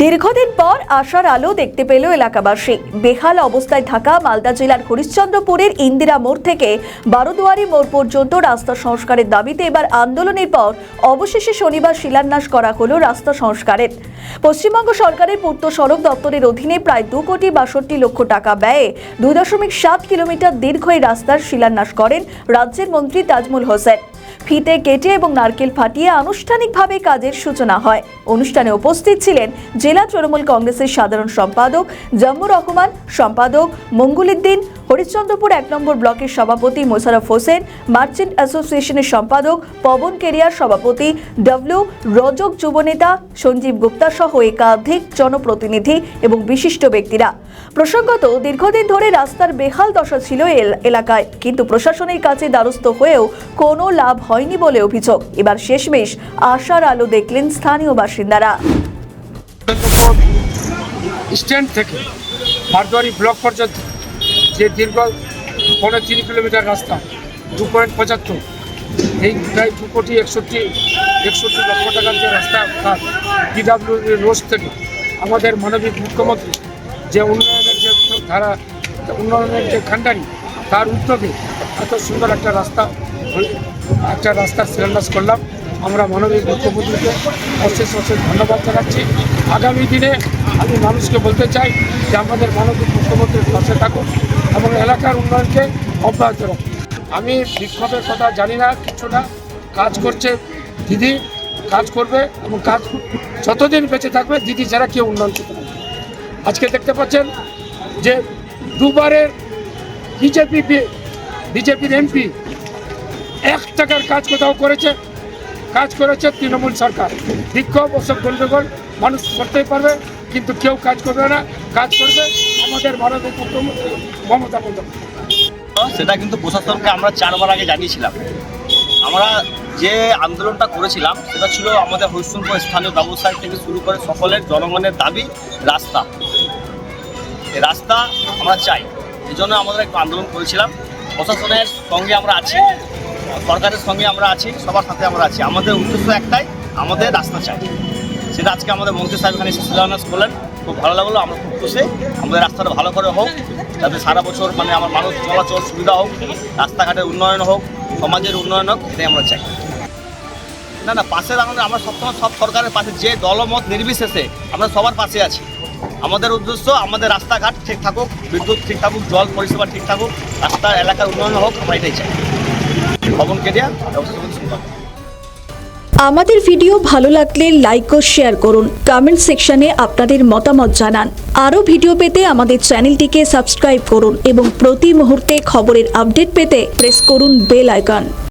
দীর্ঘদিন পর আশার আলো দেখতে পেল এলাকাবাসী। বেহাল অবস্থায় থাকা মালদা জেলার হরিশ্চন্দ্রপুরের ইন্দিরা মোড় থেকে বারোদুয়ারি মোড় পর্যন্ত রাস্তা সংস্কারের দাবিতে এবার আন্দোলনের পর অবশেষে শনিবার শিলান্যাস করা হলো রাস্তা সংস্কারের। পশ্চিমবঙ্গ সরকারের পূর্ত সড়ক দপ্তরের অধীনে প্রায় 2,62,00,000 টাকা ব্যয়ে 2.7 কিলোমিটার দীর্ঘ এই রাস্তার শিলান্যাস করেন রাজ্যের মন্ত্রী তাজমুল হোসেন। ফিতে কেটে এবং নারকেল ফাটিয়ে আনুষ্ঠানিকভাবে কাজের সূচনা হয়। অনুষ্ঠানে উপস্থিত ছিলেন জেলা তৃণমূল কংগ্রেসের সাধারণ সম্পাদক জম্মু রহমান, সম্পাদক মঙ্গুলুদ্দিন, হরিশ্চন্দ্রপুর 1 নম্বর ব্লকের সভাপতি মোশাররফ হোসেন, মার্চেন্ট অ্যাসোসিয়েশনের সম্পাদক পবন কেরিয়ার, সভাপতি ডব্লিউ রজক, যুবনেতা সঞ্জীব গুপ্তা সহ একাধিক জনপ্রতিনিধি এবং বিশিষ্ট ব্যক্তিরা। প্রসঙ্গত, দীর্ঘদিন ধরে রাস্তার বেহাল দশা ছিল এলাকায়, কিন্তু প্রশাসনের কাছে দ্বারস্থ হয়েও কোনো লাভ হয়নি বলে অভিযোগ। এবার শেষমেশ আশার আলো দেখলেন স্থানীয় বাসিন্দারা। স্ট্যান্ড থেকে বারদুয়ারি ব্লক পর্যন্ত যে দীর্ঘ 3.5 কিলোমিটার রাস্তা 2.75, এই প্রায় 2,61,61 লক্ষ টাকার যে রাস্তা পিডব্লিউ রোড থেকে আমাদের মাননীয় মুখ্যমন্ত্রী যে উন্নয়নের যে ধারা, উন্নয়নের যে খান্ডারি, তার উদ্যোগে এত সুন্দর একটা রাস্তার শিলান্যাস করলাম। আমরা মাননীয় মুখ্যমন্ত্রীকে অশেষ ধন্যবাদ জানাচ্ছি। আগামী দিনে আমি মানুষকে বলতে চাই যে আমাদের মাননীয় মুখ্যমন্ত্রীর পাশে থাকুন এবং এলাকার উন্নয়নকে অব্যাহত রাখুন। আমি বিক্ষোভের কথা জানি না, কিছু না, কাজ করছে দিদি, কাজ করবে এবং কাজ যতদিন বেঁচে থাকবে দিদি ছাড়া কেউ উন্নয়ন করতে পারবে। আজকে দেখতে পাচ্ছেন যে দুবারের বিজেপির এমপি 1 টাকার কাজ কোথাও কাজ করেছে তৃণমূল সরকার। বিক্ষোভ ওসব গন্ডগোল মানুষ করতেই পারবে, কিন্তু কেউ কাজ করবে না। কাজ করবে আমাদের ভারতের মুখ্যমন্ত্রী মমতা বন্দ্যোপাধ্যায়। সেটা কিন্তু প্রশাসনকে আমরা 4 বার আগে জানিয়েছিলাম। আমরা যে আন্দোলনটা করেছিলাম সেটা ছিল আমাদের হরিশ্চন্দ্রপুর স্থানীয় ব্যবসায়ী থেকে শুরু করে সকলের জনগণের দাবি রাস্তা। এই রাস্তা আমরা চাই, এই জন্য আমাদের একটু আন্দোলন করেছিলাম। প্রশাসনের সঙ্গে আমরা আছি, সরকারের সঙ্গে আমরা আছি, সবার সাথে আমরা আছি। আমাদের উদ্দেশ্য একটাই, আমাদের রাস্তা চাই। সেটা আজকে আমাদের মন্ত্রী সাহেব এখানে শিলান্যাস করলেন, খুব ভালো লাগলো। আমরা খুব খুশি, আমাদের রাস্তাটা ভালো করে হোক, যাতে সারা বছর আমার মানুষ চলাচল সুবিধা হোক, রাস্তাঘাটের উন্নয়ন হোক, সমাজের উন্নয়ন হোক, এটাই আমরা চাই। না পাশে আমরা সবসময় সব সরকারের পাশে, যে দলমত নির্বিশেষে আমরা সবার পাশে আছি। আমাদের উদ্দেশ্য আমাদের রাস্তাঘাট ঠিক থাকুক, বিদ্যুৎ ঠিক থাকুক, জল পরিষেবা ঠিক থাকুক, রাস্তার এলাকার উন্নয়ন হোক, আমরা এটাই চাই। পবন কেরিয়া। আমাদের ভিডিও ভালো লাগলে লাইক ও শেয়ার করুন, কমেন্ট সেকশনে আপনাদের মতামত জানান। আরও ভিডিও পেতে আমাদের চ্যানেলটিকে সাবস্ক্রাইব করুন এবং প্রতি মুহূর্তে খবরের আপডেট পেতে প্রেস করুন বেল আইকন।